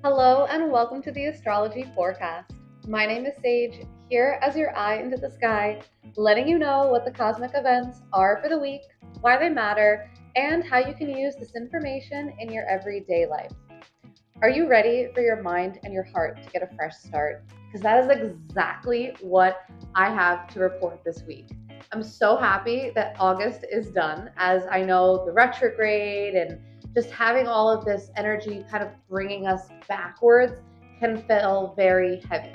Hello and welcome to the Astrology Forecast. My name is Sage, here as your eye into the sky, letting you know what the cosmic events are for the week, why they matter, and how you can use this information in your everyday life. Are you ready for your mind and your heart to get a fresh start? Because that is exactly what I have to report this week. I'm so happy that August is done, as I know the retrograde and just having all of this energy kind of bringing us backwards can feel very heavy.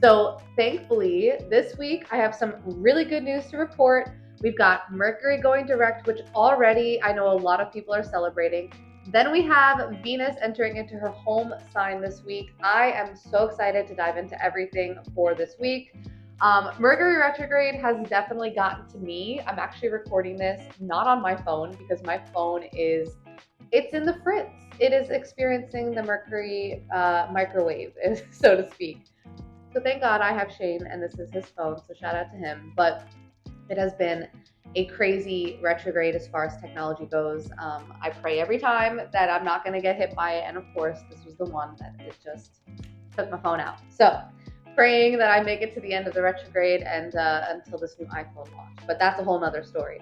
So thankfully, this week I have some really good news to report. We've got Mercury going direct, which already I know a lot of people are celebrating. Then we have Venus entering into her home sign this week. I am so excited to dive into everything for this week. Mercury retrograde has definitely gotten to me. I'm actually recording this not on my phone because my phone it's in the fritz. It is experiencing the Mercury microwave, so to speak. So thank God I have Shane and this is his phone, so shout out to him. But it has been a crazy retrograde as far as technology goes. I pray every time that I'm not going to get hit by it, and of course, this was the one that it just took my phone out. So praying that I make it to the end of the retrograde and until this new iPhone launch. But that's a whole nother story.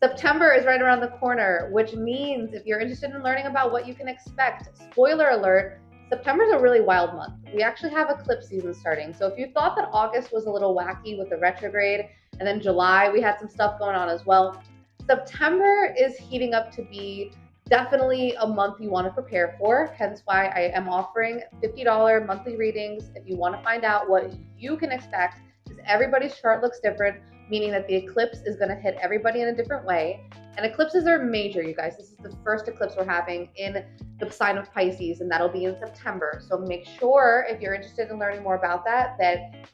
September is right around the corner, which means if you're interested in learning about what you can expect, spoiler alert, September is a really wild month. We actually have eclipse season starting. So if you thought that August was a little wacky with the retrograde, and then July, we had some stuff going on as well, September is heating up to be definitely a month you want to prepare for. Hence why I am offering $50 monthly readings if you want to find out what you can expect, because everybody's chart looks different, meaning that the eclipse is going to hit everybody in a different way. And eclipses are major, you guys. This is the first eclipse we're having in the sign of Pisces, and that'll be in September. So make sure, if you're interested in learning more about that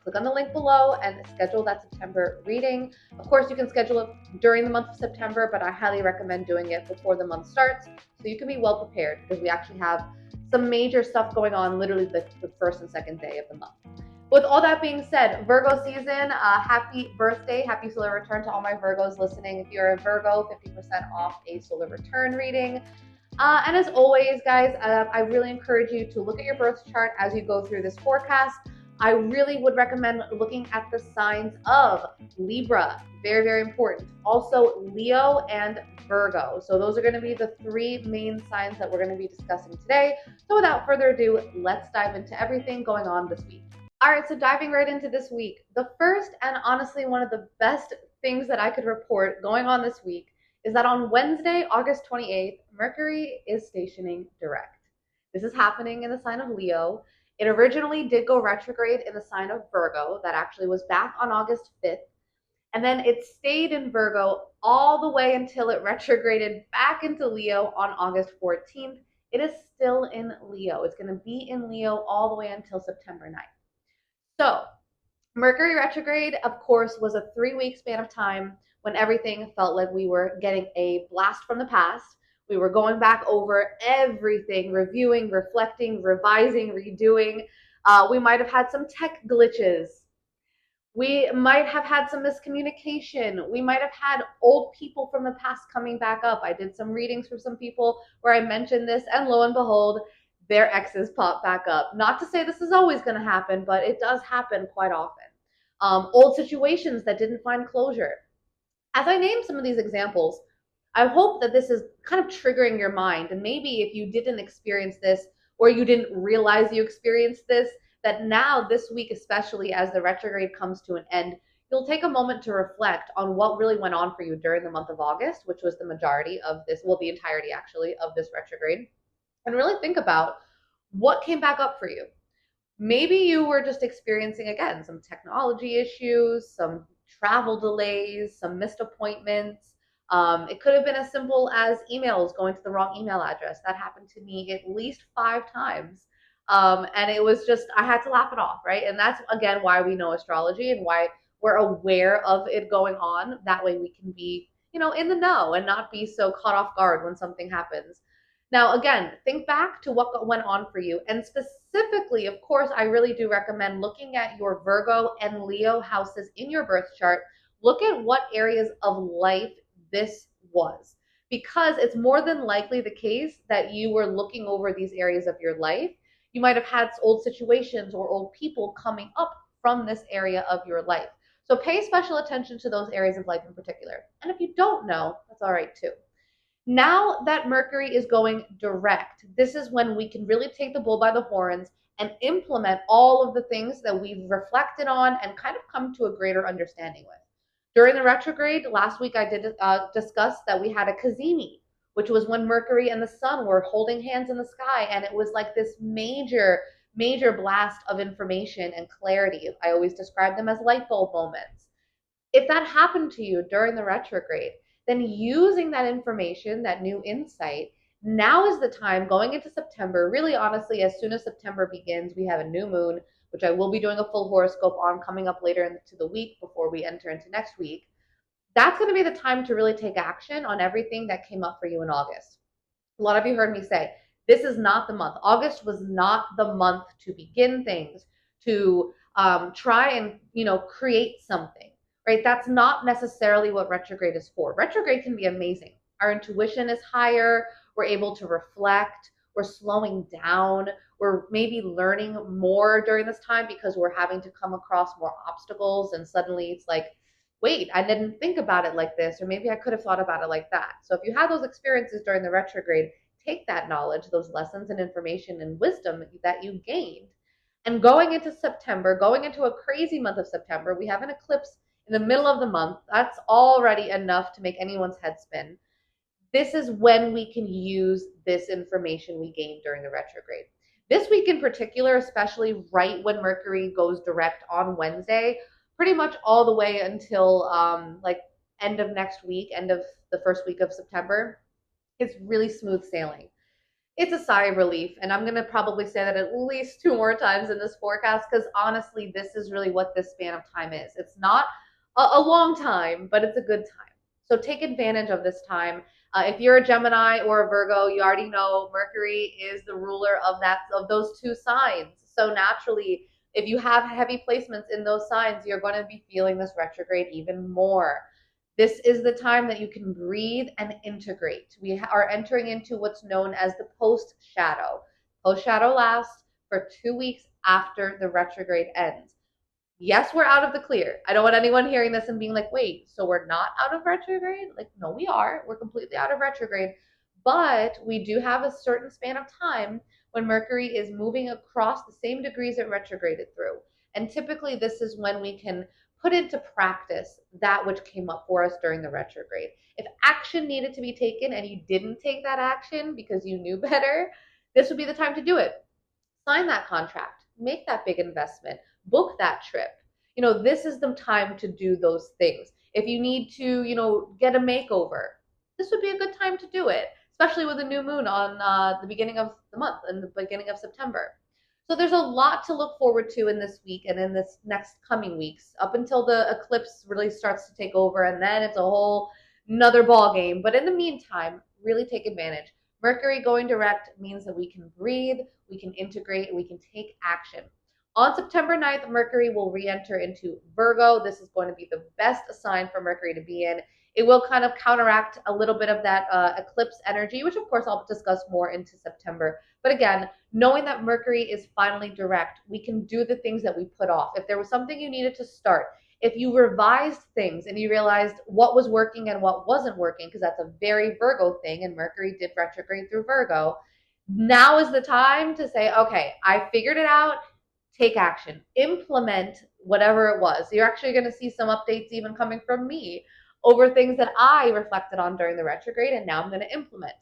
click on the link below and schedule that September reading. Of course, you can schedule it during the month of September, but I highly recommend doing it before the month starts so you can be well prepared, because we actually have some major stuff going on literally the first and second day of the month. With all that being said, Virgo season, happy birthday, happy solar return to all my Virgos listening. If you're a Virgo, 50% off a solar return reading. And as always, guys, I really encourage you to look at your birth chart as you go through this forecast. I really would recommend looking at the signs of Libra, very, very important. Also, Leo and Virgo. So those are going to be the three main signs that we're going to be discussing today. So without further ado, let's dive into everything going on this week. All right, so diving right into this week, the first and honestly one of the best things that I could report going on this week is that on Wednesday, August 28th, Mercury is stationing direct. This is happening in the sign of Leo. It originally did go retrograde in the sign of Virgo. That actually was back on August 5th. And then it stayed in Virgo all the way until it retrograded back into Leo on August 14th. It is still in Leo. It's going to be in Leo all the way until September 9th. So Mercury retrograde, of course, was a 3-week span of time when everything felt like we were getting a blast from the past. We were going back over everything, reviewing, reflecting, revising, redoing. We might have had some tech glitches. We might have had some miscommunication. We might have had old people from the past coming back up. I did some readings for some people where I mentioned this, and lo and behold, their exes pop back up. Not to say this is always going to happen, but it does happen quite often. Old situations that didn't find closure. As I name some of these examples, I hope that this is kind of triggering your mind. And maybe if you didn't experience this, or you didn't realize you experienced this, that now this week, especially as the retrograde comes to an end, you'll take a moment to reflect on what really went on for you during the month of August, which was the majority of this, well, the entirety actually of this retrograde, and really think about what came back up for you. Maybe you were just experiencing, again, some technology issues, some travel delays, some missed appointments. It could have been as simple as emails going to the wrong email address. That happened to me at least 5 times. And it was just, I had to laugh it off, right? And that's, again, why we know astrology and why we're aware of it going on. That way we can be, in the know and not be so caught off guard when something happens. Now, again, think back to what went on for you. And specifically, of course, I really do recommend looking at your Virgo and Leo houses in your birth chart. Look at what areas of life this was, because it's more than likely the case that you were looking over these areas of your life. You might have had old situations or old people coming up from this area of your life. So pay special attention to those areas of life in particular. And if you don't know, that's all right too. Now that Mercury is going direct, this is when we can really take the bull by the horns and implement all of the things that we've reflected on and kind of come to a greater understanding with. During the retrograde, last week I did discuss that we had a cazimi, which was when Mercury and the sun were holding hands in the sky, and it was like this major blast of information and clarity. I always describe them as light bulb moments. If that happened to you during the retrograde, then using that information, that new insight, now is the time going into September. Really, honestly, as soon as September begins, we have a new moon, which I will be doing a full horoscope on coming up later into the week before we enter into next week. That's going to be the time to really take action on everything that came up for you in August. A lot of you heard me say, this is not the month. August was not the month to begin things, to try and, create something, right? That's not necessarily what retrograde is for. Retrograde can be amazing. Our intuition is higher. We're able to reflect. We're slowing down. We're maybe learning more during this time because we're having to come across more obstacles. And suddenly it's like, wait, I didn't think about it like this, or maybe I could have thought about it like that. So if you had those experiences during the retrograde, take that knowledge, those lessons and information and wisdom that you gained. And going into September, going into a crazy month of September, we have an eclipse in the middle of the month. That's already enough to make anyone's head spin. This is when we can use this information we gained during the retrograde. This week in particular, especially right when Mercury goes direct on Wednesday, pretty much all the way until like end of next week, end of the first week of September, it's really smooth sailing. It's a sigh of relief, and I'm going to probably say that at least 2 more times in this forecast because honestly, this is really what this span of time is. It's not a long time, but it's a good time. So take advantage of this time. If you're a Gemini or a Virgo, you already know Mercury is the ruler of those two signs. So naturally, if you have heavy placements in those signs, you're going to be feeling this retrograde even more. This is the time that you can breathe and integrate. We are entering into what's known as the post shadow. Post shadow lasts for 2 weeks after the retrograde ends. Yes, we're out of the clear. I don't want anyone hearing this and being like, wait, so we're not out of retrograde? Like, no, we are. We're completely out of retrograde. But we do have a certain span of time when Mercury is moving across the same degrees it retrograded through. And typically, this is when we can put into practice that which came up for us during the retrograde. If action needed to be taken and you didn't take that action because you knew better, this would be the time to do it. Sign that contract, make that big investment, book that trip. This is the time to do those things. If you need to, get a makeover, this would be a good time to do it, especially with a new moon on the beginning of the month and the beginning of September. So there's a lot to look forward to in this week and in this next coming weeks up until the eclipse really starts to take over, and then it's a whole another ball game. But in the meantime, really take advantage. Mercury going direct means that we can breathe, we can integrate, and we can take action. On September 9th, Mercury will re-enter into Virgo. This is going to be the best sign for Mercury to be in. It will kind of counteract a little bit of that eclipse energy, which of course I'll discuss more into September. But again, knowing that Mercury is finally direct, we can do the things that we put off. If there was something you needed to start, if you revised things and you realized what was working and what wasn't working, because that's a very Virgo thing, and Mercury did retrograde through Virgo, now is the time to say, okay, I figured it out. Take action, implement whatever it was. You're actually going to see some updates even coming from me over things that I reflected on during the retrograde, and now I'm going to implement.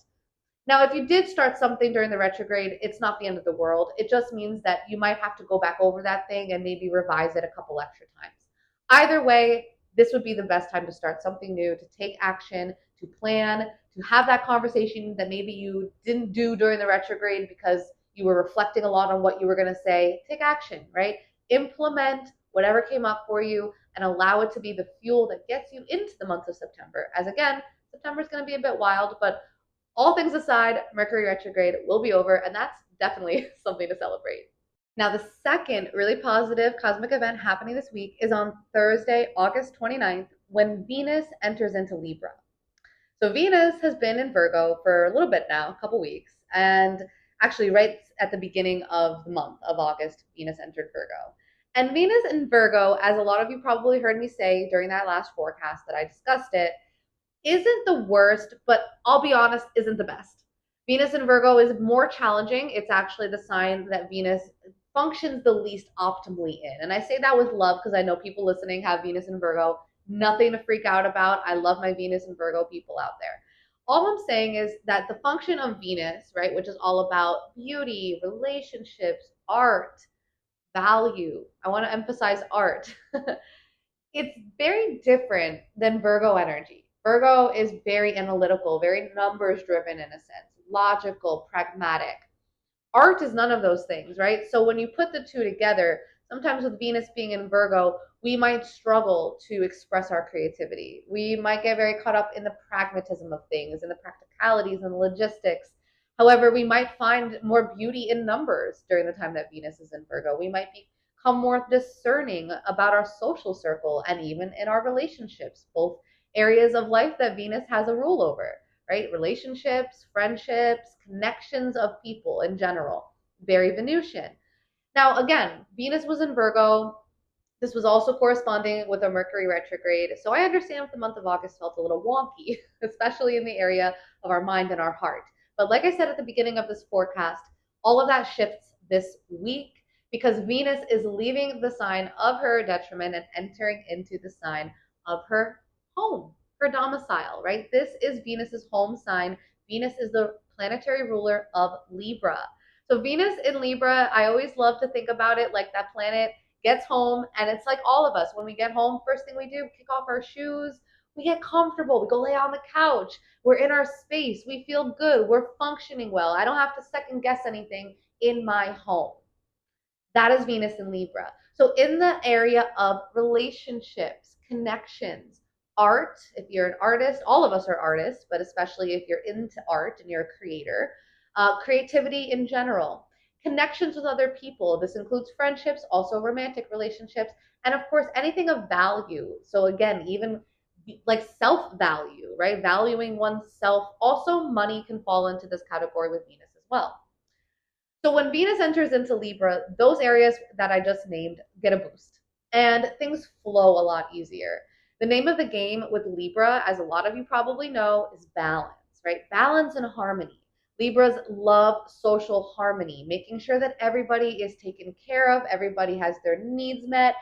Now, if you did start something during the retrograde, it's not the end of the world. It just means that you might have to go back over that thing and maybe revise it a couple extra times. Either way, this would be the best time to start something new, to take action, to plan, to have that conversation that maybe you didn't do during the retrograde because you were reflecting a lot on what you were going to say. Take action, right? Implement whatever came up for you and allow it to be the fuel that gets you into the month of September. As again, September is going to be a bit wild, but all things aside, Mercury retrograde will be over, and that's definitely something to celebrate. Now, the second really positive cosmic event happening this week is on Thursday, August 29th, when Venus enters into Libra. So Venus has been in Virgo for a little bit now, a couple weeks, and Actually, right at the beginning of the month of August, Venus entered Virgo. And Venus in Virgo, as a lot of you probably heard me say during that last forecast that I discussed it, isn't the worst, but I'll be honest, isn't the best. Venus in Virgo is more challenging. It's actually the sign that Venus functions the least optimally in. And I say that with love because I know people listening have Venus in Virgo. Nothing to freak out about. I love my Venus and Virgo people out there. All I'm saying is that the function of Venus, right, which is all about beauty, relationships, art, value. I want to emphasize art. It's very different than Virgo energy. Virgo is very analytical, very numbers driven in a sense, logical, pragmatic. Art is none of those things, right? So when you put the two together, sometimes with Venus being in Virgo, we might struggle to express our creativity. We might get very caught up in the pragmatism of things, in the practicalities and logistics. However, we might find more beauty in numbers during the time that Venus is in Virgo. We might become more discerning about our social circle and even in our relationships, both areas of life that Venus has a rule over, right? Relationships, friendships, connections of people in general. Very Venusian. Now, again, Venus was in Virgo. This was also corresponding with a Mercury retrograde. So I understand if the month of August felt a little wonky, especially in the area of our mind and our heart. But like I said at the beginning of this forecast, all of that shifts this week because Venus is leaving the sign of her detriment and entering into the sign of her home, her domicile, right? This is Venus's home sign. Venus is the planetary ruler of Libra. So Venus in Libra, I always love to think about it like that planet gets home, and it's like all of us. When we get home, first thing we do, kick off our shoes, we get comfortable, we go lay on the couch, we're in our space, we feel good, we're functioning well. I don't have to second guess anything in my home. That is Venus in Libra. So in the area of relationships, connections, art, if you're an artist, all of us are artists, but especially if you're into art and you're a creator, creativity in general, connections with other people. This includes friendships, also romantic relationships, and of course, anything of value. So again, even like self-value, right? Valuing oneself. Also, money can fall into this category with Venus as well. So when Venus enters into Libra, those areas that I just named get a boost and things flow a lot easier. The name of the game with Libra, as a lot of you probably know, is balance, right? Balance and harmony. Libras love social harmony, making sure that everybody is taken care of, everybody has their needs met,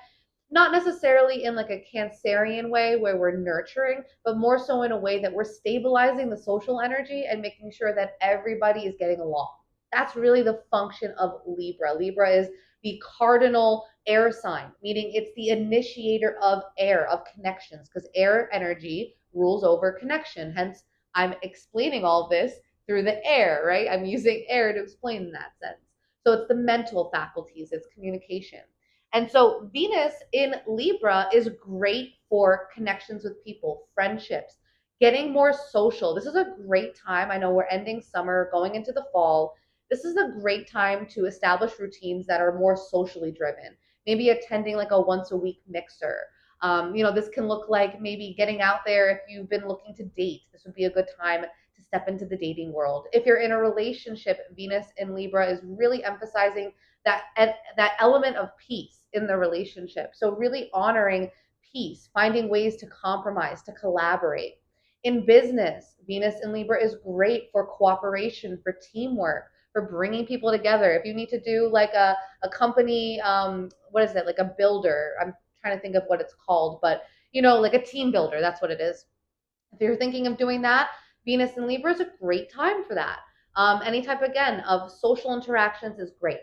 not necessarily in like a Cancerian way where we're nurturing, but more so in a way that we're stabilizing the social energy and making sure that everybody is getting along. That's really the function of Libra. Libra is the cardinal air sign, meaning it's the initiator of air, of connections, because air energy rules over connection. Hence, I'm explaining all this through the air, right? I'm using air to explain in that sense. So it's the mental faculties, it's communication. And so Venus in Libra is great for connections with people, friendships, getting more social. This is a great time. I know we're ending summer, going into the fall. This is a great time to establish routines that are more socially driven. Maybe attending like a once a week mixer. This can look like maybe getting out there if you've been looking to date. This would be a good time to step into the dating world. If you're in a relationship, Venus in Libra is really emphasizing that element of peace in the relationship. So really honoring peace, finding ways to compromise, to collaborate. In business, Venus in Libra is great for cooperation, for teamwork, for bringing people together. If you need to do like a company, what is it, like a builder? I'm trying to think of what it's called, but like a team builder, that's what it is. If you're thinking of doing that, Venus in Libra is a great time for that. Any type, again, of social interactions is great.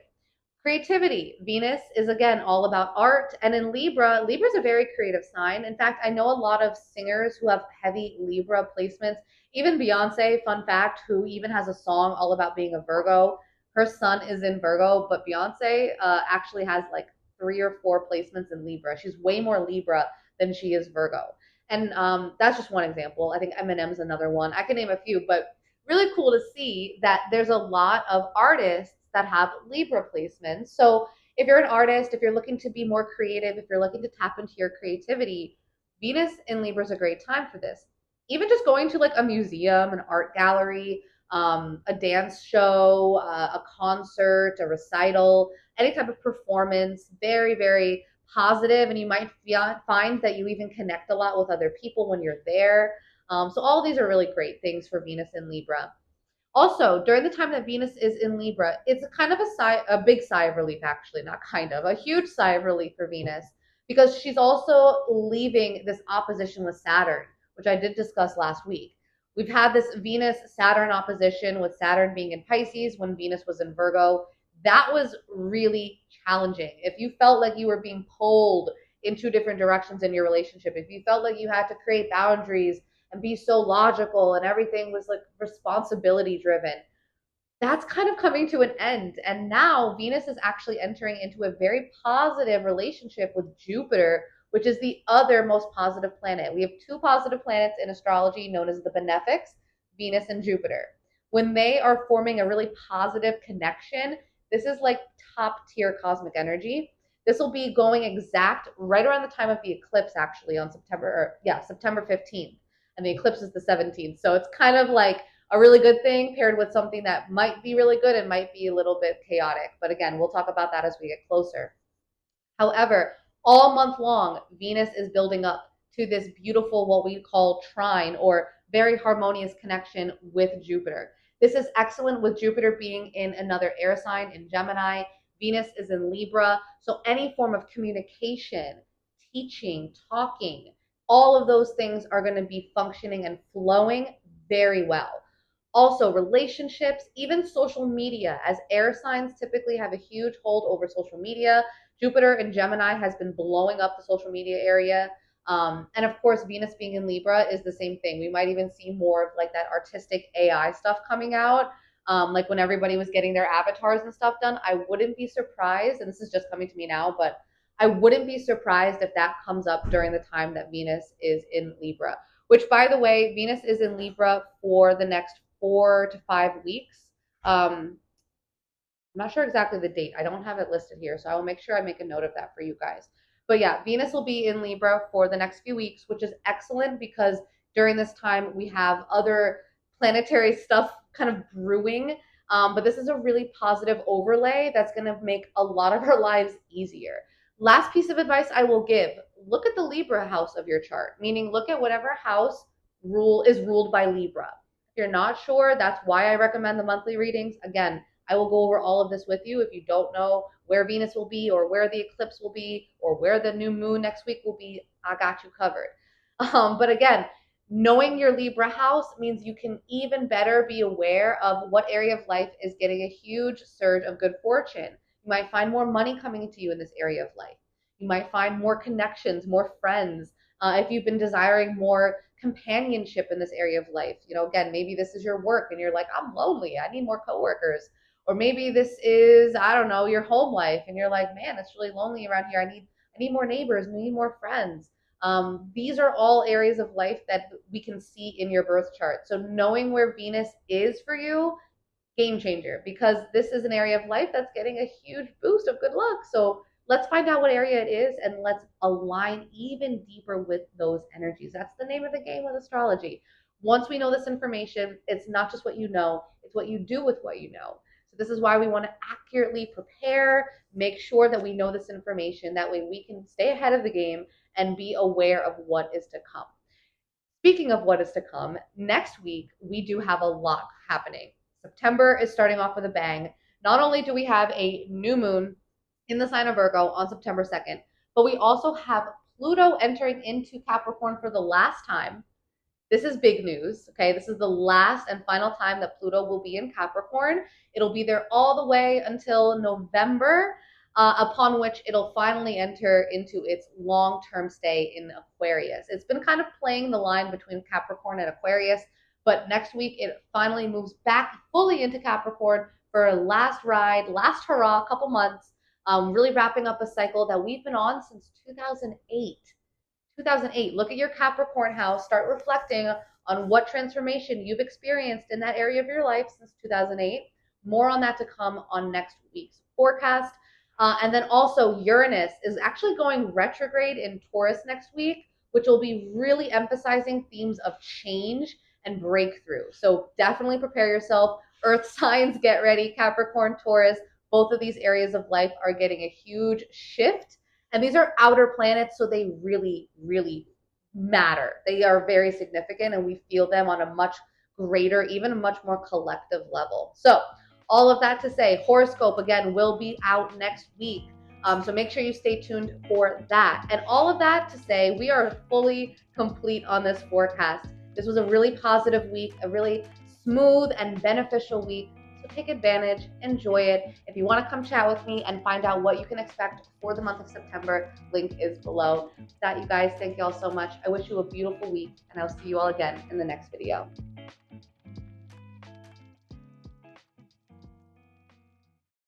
Creativity. Venus is again all about art. And in Libra, Libra is a very creative sign. In fact, I know a lot of singers who have heavy Libra placements. Even Beyonce, fun fact, who even has a song all about being a Virgo. Her sun is in Virgo, but Beyonce actually has like 3 or 4 placements in Libra. She's way more Libra than she is Virgo. And that's just one example. I think Eminem's another one. I can name a few, but really cool to see that there's a lot of artists that have Libra placements. So if you're an artist, if you're looking to be more creative, if you're looking to tap into your creativity, Venus in Libra is a great time for this. Even just going to like a museum, an art gallery, a dance show, a concert, a recital, any type of performance. Very, very positive, and you might find that you even connect a lot with other people when you're there. So all of these are really great things for Venus in Libra. Also, during the time that Venus is in Libra, it's a kind of a big sigh of relief, actually, not kind of, a huge sigh of relief for Venus, because she's also leaving this opposition with Saturn, which I did discuss last week. We've had this Venus Saturn opposition with Saturn being in Pisces when Venus was in Virgo. That was really challenging. If you felt like you were being pulled in two different directions in your relationship, if you felt like you had to create boundaries and be so logical and everything was like responsibility driven, that's kind of coming to an end. And now Venus is actually entering into a very positive relationship with Jupiter, which is the other most positive planet. We have two positive planets in astrology known as the benefics, Venus and Jupiter. When they are forming a really positive connection, this is like top tier cosmic energy. This will be going exact right around the time of the eclipse, actually, on September 15th. And the eclipse is the 17th. So it's kind of like a really good thing paired with something that might be really good and might be a little bit chaotic. But again, we'll talk about that as we get closer. However, all month long, Venus is building up to this beautiful, what we call trine, or very harmonious connection with Jupiter. This is excellent with Jupiter being in another air sign in Gemini. Venus is in Libra. So any form of communication, teaching, talking, all of those things are going to be functioning and flowing very well. Also, relationships, even social media, as air signs typically have a huge hold over social media. Jupiter in Gemini has been blowing up the social media area. And of course, Venus being in Libra is the same thing. We might even see more of like that artistic AI stuff coming out. Like when everybody was getting their avatars and stuff done, I wouldn't be surprised, and this is just coming to me now, but I wouldn't be surprised if that comes up during the time that Venus is in Libra. Which, by the way, Venus is in Libra for the next 4 to 5 weeks. I'm not sure exactly the date. I don't have it listed here, so I will make sure I make a note of that for you guys. But yeah, Venus will be in Libra for the next few weeks, which is excellent because during this time we have other planetary stuff kind of brewing. But this is a really positive overlay that's going to make a lot of our lives easier. Last piece of advice I will give, look at the Libra house of your chart, meaning look at whatever house is ruled by Libra. If you're not sure, that's why I recommend the monthly readings. Again, I will go over all of this with you. If you don't know where Venus will be or where the eclipse will be or where the new moon next week will be, I got you covered. But again, knowing your Libra house means you can even better be aware of what area of life is getting a huge surge of good fortune. You might find more money coming to you in this area of life. You might find more connections, more friends. If you've been desiring more companionship in this area of life, again, maybe this is your work and you're like, I'm lonely, I need more coworkers. Or maybe this is, I don't know, your home life and you're like, man, it's really lonely around here. I need more neighbors, we need more friends. These are all areas of life that we can see in your birth chart. So knowing where Venus is for you, game changer, because this is an area of life that's getting a huge boost of good luck. So let's find out what area it is and let's align even deeper with those energies. That's the name of the game with astrology. Once we know this information, it's not just what you know, it's what you do with what you know. So this is why we want to accurately prepare, make sure that we know this information. That way we can stay ahead of the game and be aware of what is to come. Speaking of what is to come, next week we do have a lot happening. September is starting off with a bang. Not only do we have a new moon in the sign of Virgo on September 2nd, but we also have Pluto entering into Capricorn for the last time. This is big news, okay? This is the last and final time that Pluto will be in Capricorn. It'll be there all the way until November, upon which it'll finally enter into its long-term stay in Aquarius. It's been kind of playing the line between Capricorn and Aquarius, but next week it finally moves back fully into Capricorn for a last ride, last hurrah, couple months, really wrapping up a cycle that we've been on since 2008. 2008. Look at your Capricorn house. Start reflecting on what transformation you've experienced in that area of your life since 2008. More on that to come on next week's forecast. And then also Uranus is actually going retrograde in Taurus next week, which will be really emphasizing themes of change and breakthrough. So definitely prepare yourself. Earth signs, get ready. Capricorn, Taurus, both of these areas of life are getting a huge shift. And these are outer planets, so they really, really matter. They are very significant, and we feel them on a much greater, even a much more collective level. So all of that to say, horoscope again will be out next week. So make sure you stay tuned for that. And all of that to say, we are fully complete on this forecast. This was a really positive week, a really smooth and beneficial week. So take advantage, enjoy it. If you want to come chat with me and find out what you can expect for the month of September, link is below. With that, you guys, thank you all so much. I wish you a beautiful week, and I'll see you all again in the next video.